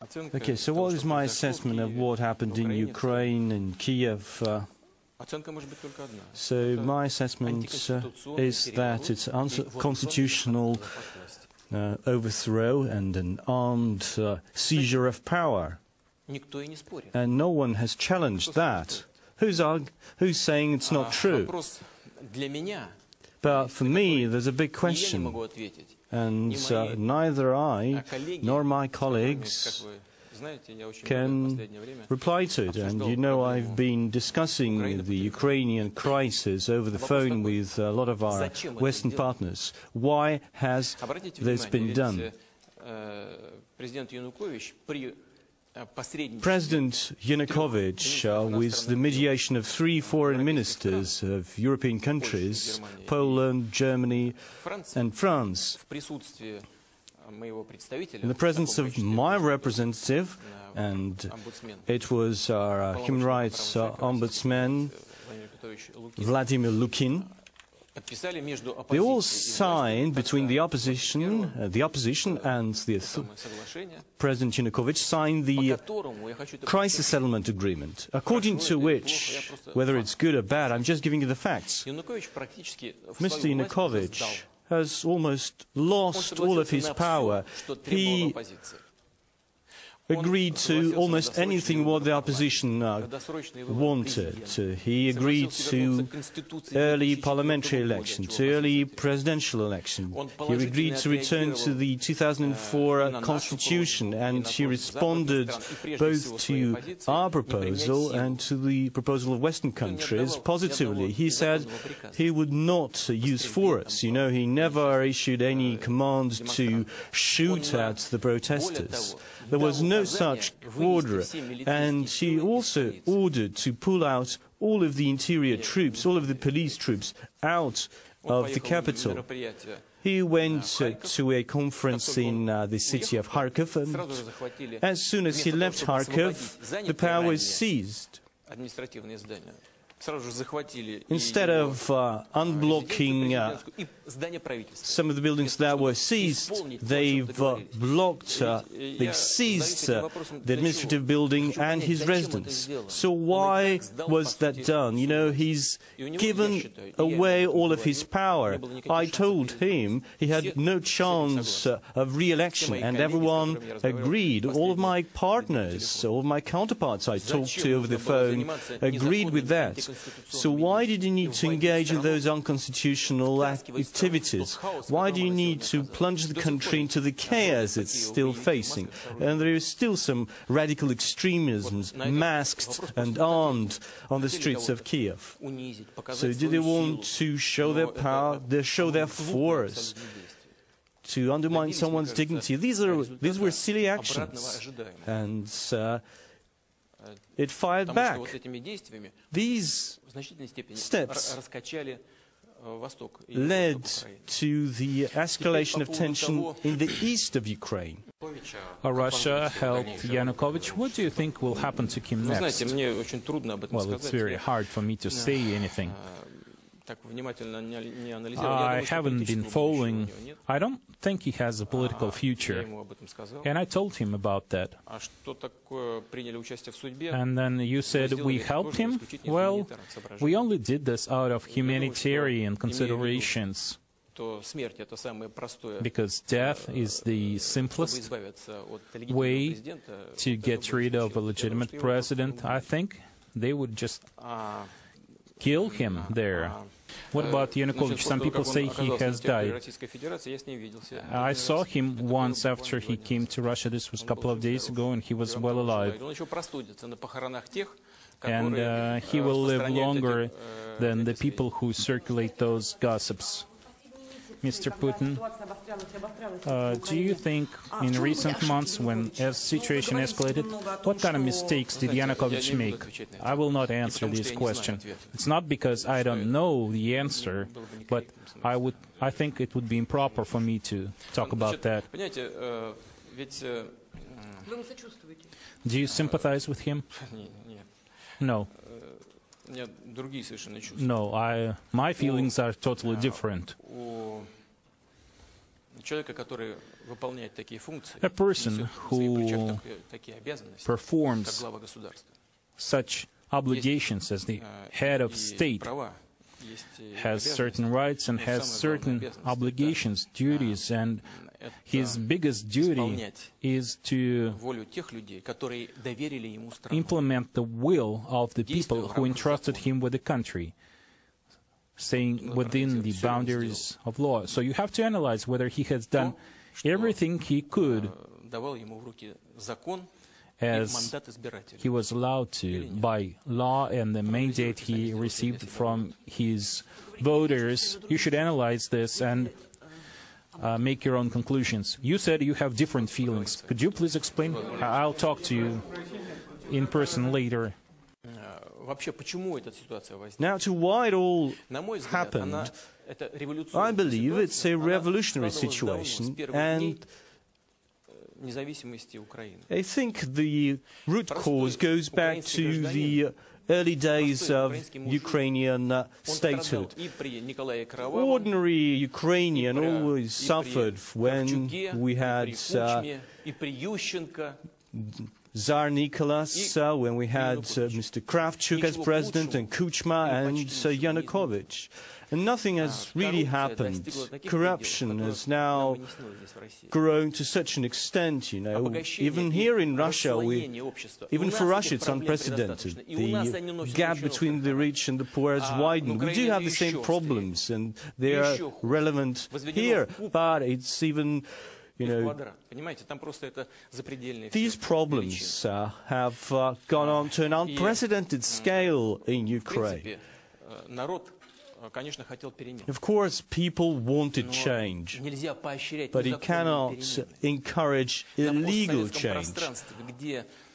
Okay, so what is my assessment of what happened in Ukraine and Kiev? So my assessment is that it's unconstitutional overthrow and an armed seizure of power. And no one has challenged that. Who's saying it's not true? But for me, there's a big question. And neither I nor my colleagues can reply to it. And you know, I've been discussing the Ukrainian crisis over the phone with a lot of our Western partners. Why has this been done? President Yanukovych, with the mediation of 3 foreign ministers of European countries, Poland, Germany and France, in the presence of my representative, and it was our human rights ombudsman, Vladimir Lukin, they all signed, between the opposition and the President Yanukovych signed the crisis settlement agreement, according to which, whether it's good or bad, I'm just giving you the facts. Mr. Yanukovych has almost lost all of his power. He agreed to almost anything what the opposition wanted. He agreed to early parliamentary election, to early presidential election. He agreed to return to the 2004 constitution, and he responded both to our proposal and to the proposal of Western countries positively. He said he would not use force. You know, he never issued any command to shoot at the protesters. There was no such order, and he also ordered to pull out all of the interior troops, all of the police troops out of the capital. He went to a conference in the city of Kharkiv, and as soon as he left Kharkiv, the power was seized. Instead of unblocking some of the buildings that were seized, they've seized the administrative building and his residence. So why was that done? You know, he's given away all of his power. I told him he had no chance of re-election, and everyone agreed. All of my partners, all of my counterparts I talked to over the phone agreed with that. So why did you need to engage in those unconstitutional activities? Why do you need to plunge the country into the chaos it's still facing? And there is still some radical extremisms, masked and armed, on the streets of Kiev. So do they want to show their power, show their force, to undermine someone's dignity? These were silly actions, and it fired back. These steps led to the escalation of tension in the east of Ukraine. Russia helped Yanukovych. What do you think will happen to him next? Well, it's very hard for me to say anything. I haven't been following. I don't think he has a political future. And I told him about that. And then you said we helped him? Well, we only did this out of humanitarian considerations. Because death is the simplest way to get rid of a legitimate president. I think they would just kill him there. What about Yanukovych? Some people say he has died. I saw him once after he came to Russia. This was a couple of days ago, and he was well alive. And he will live longer than the people who circulate those gossips. Mr. Putin, do you think in recent months, when the situation escalated, what kind of mistakes did Yanukovych make? I will not answer this question. It's not because I don't know the answer, but I think it would be improper for me to talk about that. Do you sympathize with him? No. No, my feelings are totally different. A person who performs such obligations as the head of state has certain rights and has certain obligations, duties, and his biggest duty is to implement the will of the people who entrusted him with the country, staying within the boundaries of law. So you have to analyze whether he has done everything he could as he was allowed to by law and the mandate he received from his voters. You should analyze this and make your own conclusions. You said you have different feelings. Could you please explain? I'll talk to you in person later. Now, to why it all happened, I believe it's a revolutionary situation, and I think the root cause goes back to the early days of Ukrainian statehood. Ordinary Ukrainian always suffered when we had Tsar Nicholas, when we had Mr. Kravchuk as president, and Kuchma and Yanukovych. And nothing has really happened. Corruption has now grown to such an extent, you know. Even here in Russia, even for Russia, it's unprecedented. The gap between the rich and the poor has widened. We do have the same problems, and they are relevant here, but it's even, you know, these problems have gone on to an unprecedented scale in Ukraine. Of course, people wanted change, but you cannot encourage illegal change.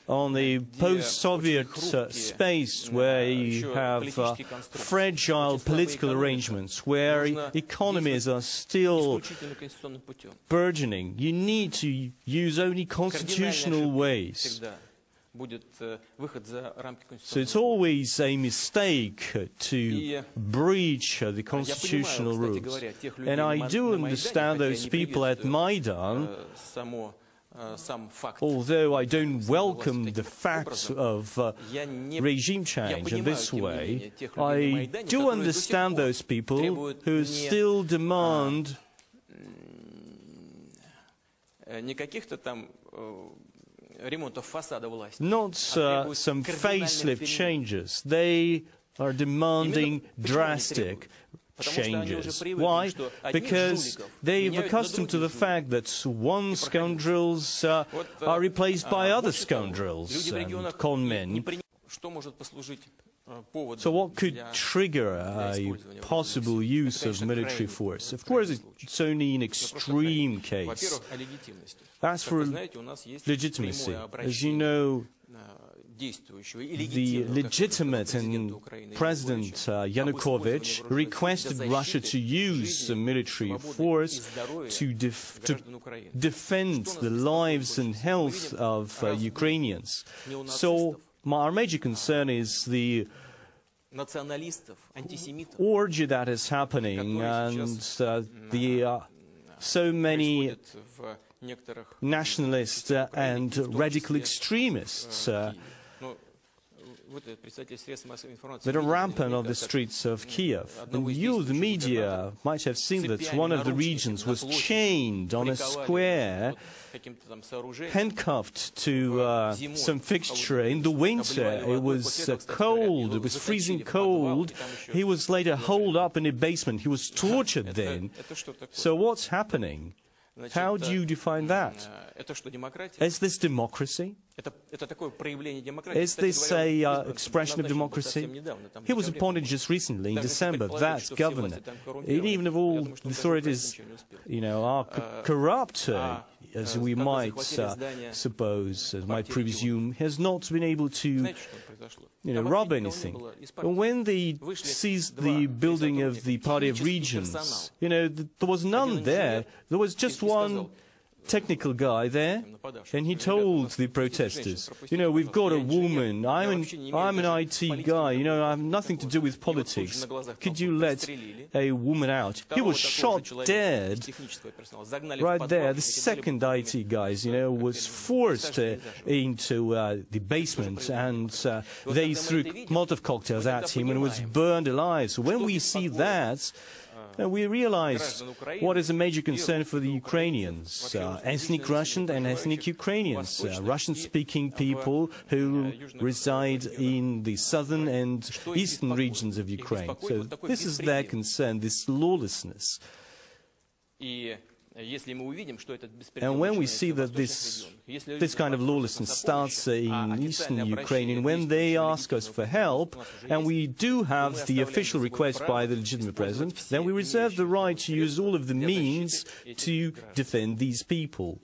On the post-Soviet space, where you have fragile political arrangements, where economies are still burgeoning, you need to use only constitutional ways. So it's always a mistake to breach the constitutional rules. And I do understand those people at Maidan, although I don't welcome the fact of regime change in this way, I do understand those people who still demand not some facelift changes. They are demanding drastic changes. Why? Because they've accustomed to the fact that one scoundrels are replaced by other scoundrels and con men. So what could trigger a possible use of military force? Of course, it's only an extreme case. As for legitimacy, as you know, the legitimate President Yanukovych requested Russia to use the military force to defend the lives and health of Ukrainians. So our major concern is the orgy that is happening, and so many nationalists and radical extremists that are rampant on the streets of Kiev. And you, the media, might have seen that one of the regions was chained on a square, handcuffed to some fixture. In the winter, it was cold, it was freezing cold. He was later holed up in a basement. He was tortured then. So what's happening? How do you define that? Is this democracy? Is this an expression of democracy? He was appointed just recently, in December, that governor. And even if all the authorities, you know, are corrupt, as we might suppose, as might presume, has not been able to, you know, rob anything. But when they seized the building of the Party of Regions, you know, there was none there. There was just one technical guy there, and he told the protesters, you know, we've got a woman, I'm an IT guy, you know, I have nothing to do with politics. Could you let a woman out? He was shot dead right there. The second IT guy, you know, was forced into the basement, and they threw Molotov cocktails at him and was burned alive. So when we see that, we realize what is a major concern for the Ukrainians, ethnic Russian and ethnic Ukrainians, Russian-speaking people who reside in the southern and eastern regions of Ukraine. So this is their concern, this lawlessness. And when we see that this kind of lawlessness starts in eastern Ukraine, and when they ask us for help, and we do have the official request by the legitimate president, then we reserve the right to use all of the means to defend these people.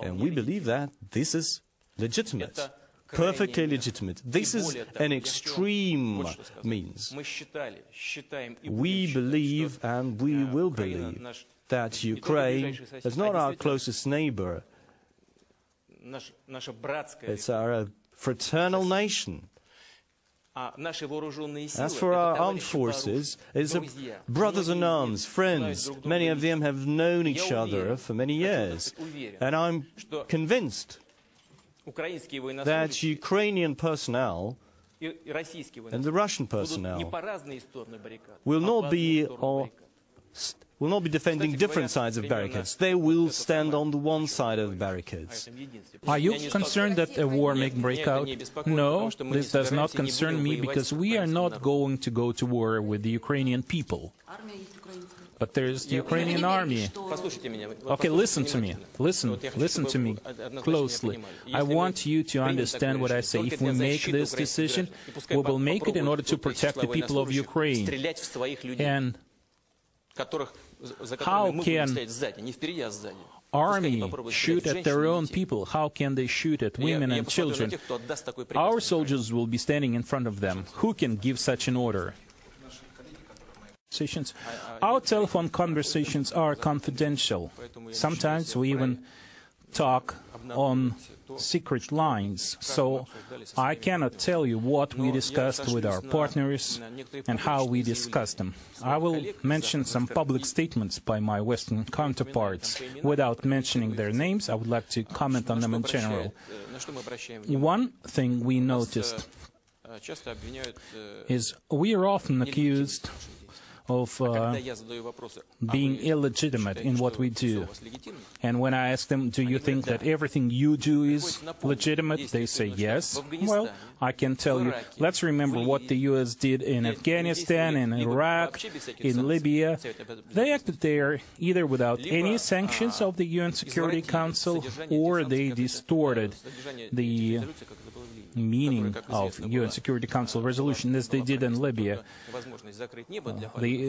And we believe that this is legitimate. Perfectly legitimate. This is an extreme means. We believe, and we will believe, that Ukraine is not our closest neighbor. It's our fraternal nation. As for our armed forces, it's brothers in arms, friends. Many of them have known each other for many years. And I'm convinced that Ukrainian personnel and the Russian personnel will not be defending different sides of barricades. They will stand on the one side of the barricades. Are you concerned that a war may break out? No, this does not concern me, because we are not going to go to war with the Ukrainian people. But there's the Ukrainian army. Okay, listen to me. Listen to me closely. I want you to understand what I say. If we make this decision, we will make it in order to protect the people of Ukraine. And how can army shoot at their own people? How can they shoot at women and children? Our soldiers will be standing in front of them. Who can give such an order? Our telephone conversations are confidential. Sometimes we even talk on secret lines, so I cannot tell you what we discussed with our partners and how we discussed them. I will mention some public statements by my Western counterparts. Without mentioning their names, I would like to comment on them in general. One thing we noticed is we are often accused of being illegitimate in what we do. And when I ask them, do you think that everything you do is legitimate? They say yes. Well, I can tell you, let's remember what the U.S. did in Afghanistan, in Iraq, in Libya. They acted there either without any sanctions of the UN Security Council, or they distorted the meaning of UN Security Council resolution, as they did in Libya.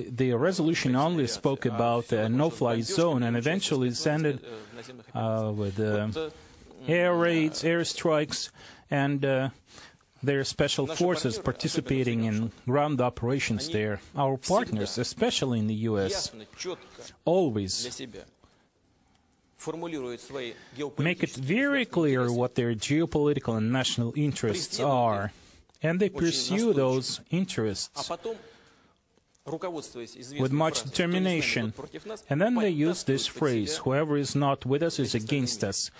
The resolution only spoke about a no-fly zone, and eventually it ended with air raids, airstrikes, and their special forces participating in ground operations there. Our partners, especially in the U.S., always make it very clear what their geopolitical and national interests are, and they pursue those interests with much determination. And then they use this phrase, whoever is not with us is against us.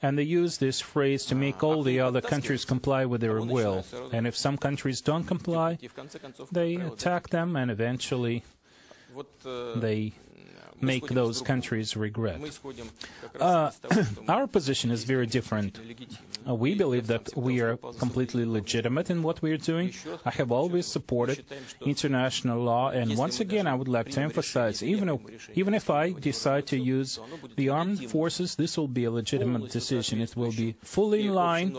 And they use this phrase to make all the other countries comply with their will. And if some countries don't comply, they attack them, and eventually they make those countries regret. Our position is very different. We believe that we are completely legitimate in what we are doing. I have always supported international law, and once again I would like to emphasize, even if I decide to use the armed forces, this will be a legitimate decision. It will be fully in line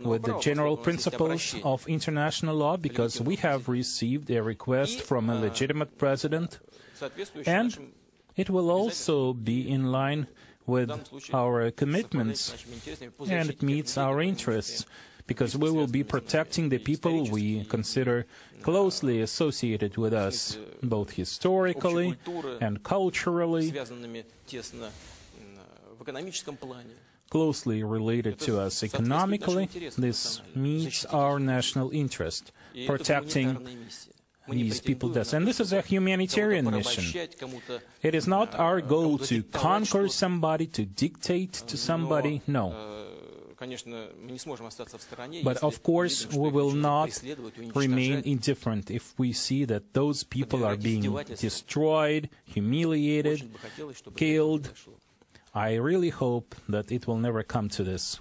with the general principles of international law, because we have received a request from a legitimate president, and it will also be in line with our commitments, and it meets our interests, because we will be protecting the people we consider closely associated with us, both historically and culturally. closely related to us economically. This meets our national interest, protecting these people's deaths. And this is a humanitarian mission. It is not our goal to conquer somebody, to dictate to somebody, no. But of course, we will not remain indifferent if we see that those people are being destroyed, humiliated, killed. I really hope that it will never come to this.